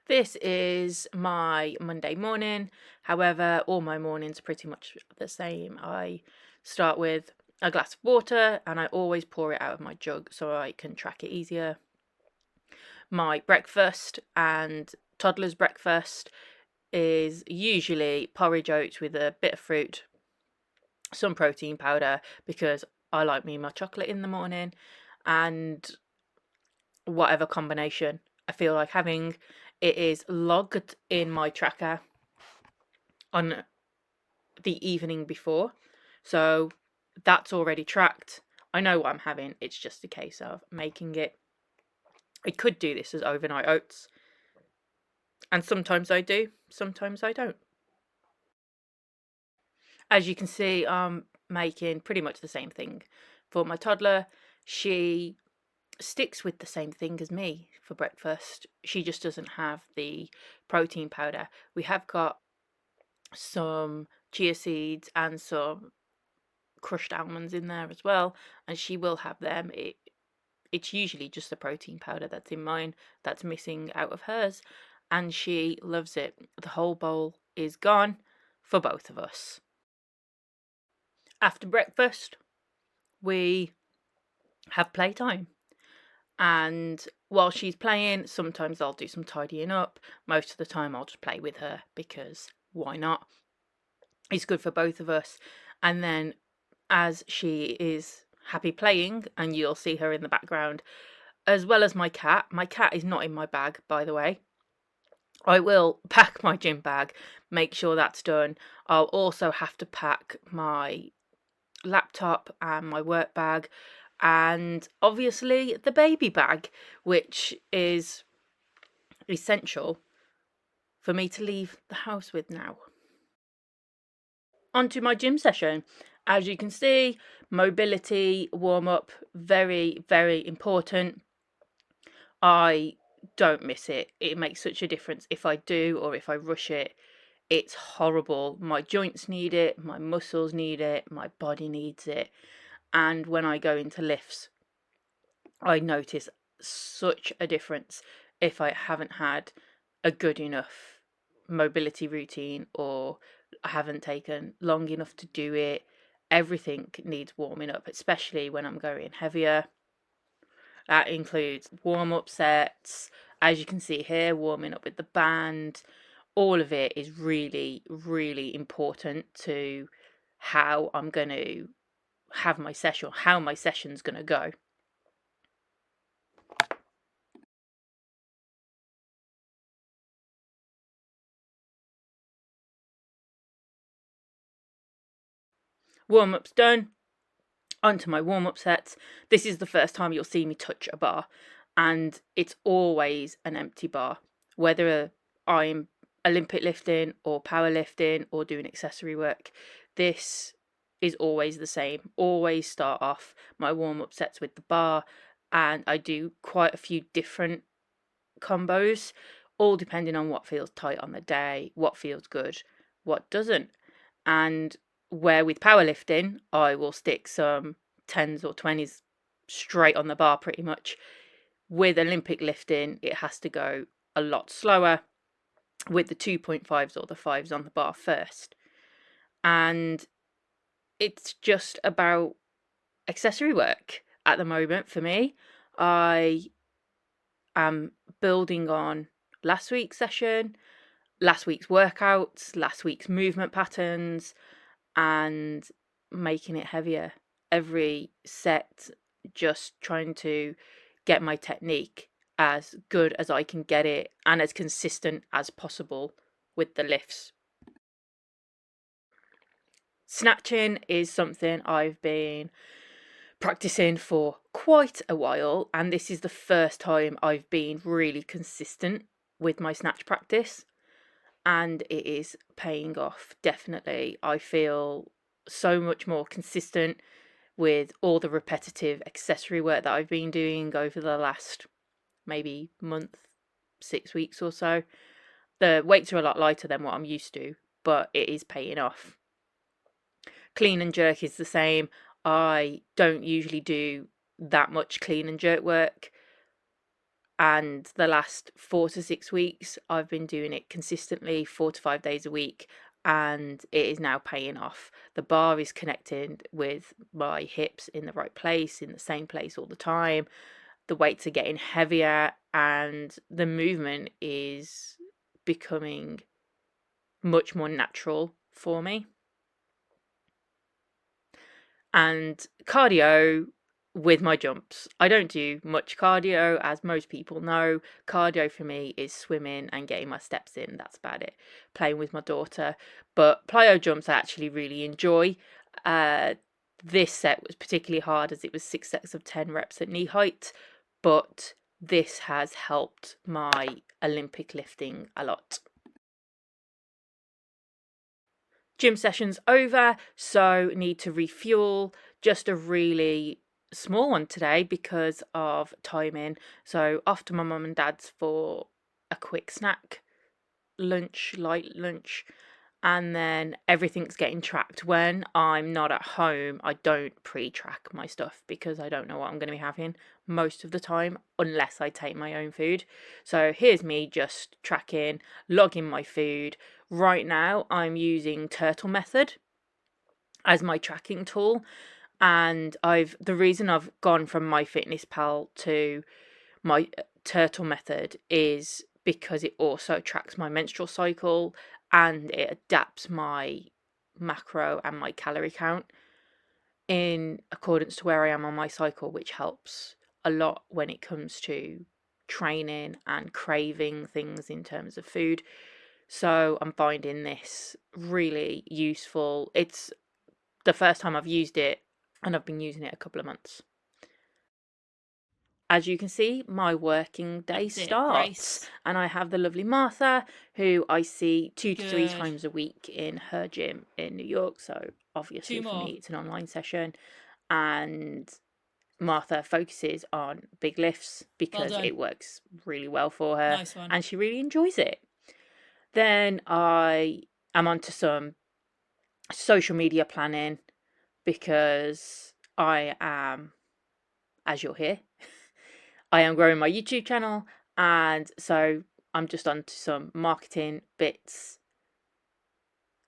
This is my Monday morning. However, all my mornings are pretty much the same. I start with a glass of water and I always pour it out of my jug so I can track it easier. My breakfast and toddler's breakfast is usually porridge oats with a bit of fruit, some protein powder because I like my chocolate in the morning, and whatever combination I feel like having. It is logged in my tracker on the evening before, so that's already tracked. I know what I'm having, it's just a case of making it. I could do this as overnight oats, and sometimes I do, sometimes I don't. As you can see, I'm making pretty much the same thing for my toddler. She sticks with the same thing as me for breakfast. She just doesn't have the protein powder. We have got some chia seeds and some crushed almonds in there as well, and she will have them. It's usually just the protein powder that's in mine that's missing out of hers, and she loves it. The whole bowl is gone for both of us. After breakfast, we have playtime. And while she's playing, sometimes I'll do some tidying up. Most of the time, I'll just play with her because why not? It's good for both of us. And then, as she is happy playing, and you'll see her in the background, as well as my cat. My cat is not in my bag, by the way. I will pack my gym bag, make sure that's done. I'll also have to pack my laptop and my work bag, and obviously the baby bag, which is essential for me to leave the house with now. Onto my gym session. As you can see, mobility warm up, very, very important. I don't miss it. It makes such a difference if I do or if I rush it. It's horrible. My joints need it, my muscles need it, my body needs it. And when I go into lifts, I notice such a difference if I haven't had a good enough mobility routine or I haven't taken long enough to do it. Everything needs warming up, especially when I'm going heavier. That includes warm-up sets, as you can see here, warming up with the band. All of it is really, really important to how I'm going to have my session, how my session's going to go. Warm-up's done. Onto my warm-up sets. This is the first time you'll see me touch a bar, and it's always an empty bar, whether I'm Olympic lifting or powerlifting or doing accessory work. This is always the same. Always start off my warm-up sets with the bar, and I do quite a few different combos, all depending on what feels tight on the day, what feels good, what doesn't. And where with powerlifting, I will stick some 10s or 20s straight on the bar pretty much. With Olympic lifting, it has to go a lot slower with the 2.5s or the 5s on the bar first. And it's just about accessory work at the moment for me. I am building on last week's session, last week's workouts, last week's movement patterns, and making it heavier. Every set, just trying to get my technique as good as I can get it and as consistent as possible with the lifts. Snatching is something I've been practicing for quite a while, and this is the first time I've been really consistent with my snatch practice, and it is paying off, definitely. I feel so much more consistent with all the repetitive accessory work that I've been doing over the last maybe month, 6 weeks or so. The weights are a lot lighter than what I'm used to, but it is paying off. Clean and jerk is the same. I don't usually do that much clean and jerk work. And the last 4 to 6 weeks, I've been doing it consistently 4 to 5 days a week, and it is now paying off. The bar is connecting with my hips in the right place, in the same place all the time. The weights are getting heavier, and the movement is becoming much more natural for me. And cardio with my jumps. I don't do much cardio, as most people know. Cardio for me is swimming and getting my steps in. That's about it. Playing with my daughter. But plyo jumps I actually really enjoy. This set was particularly hard as it was 6 sets of 10 reps at knee height. But this has helped my Olympic lifting a lot. Gym session's over, so need to refuel. Just a really small one today because of timing. So off to my mum and dad's for a quick snack, light lunch, and then everything's getting tracked. When I'm not at home, I don't pre-track my stuff because I don't know what I'm going to be having most of the time unless I take my own food. So here's me just tracking, logging my food. Right now I'm using Turtle Method as my tracking tool, and the reason I've gone from MyFitnessPal to my Turtle Method is because it also tracks my menstrual cycle and it adapts my macro and my calorie count in accordance to where I am on my cycle, which helps a lot when it comes to training and craving things in terms of food. So I'm finding this really useful. It's the first time I've used it, and I've been using it a couple of months. As you can see, my working day starts, and I have the lovely Martha, who I see 2 to 3 times a week in her gym in New York. So obviously for me, it's an online session, and Martha focuses on big lifts because it works really well for her, and she really enjoys it. Then I am onto some social media planning because I am, as you'll hear, I am growing my YouTube channel, and so I'm just on to some marketing bits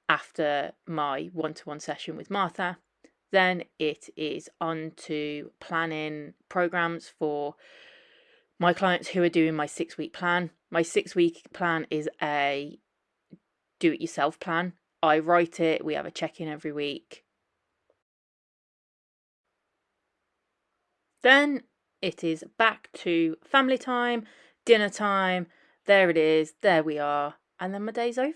after my one-to-one session with Martha. Then it is on to planning programs for my clients who are doing my 6-week plan. My 6-week plan is a do-it-yourself plan. I write it, we have a check-in every week. Then it is back to family time, dinner time. There it is, there we are, and then my day's over.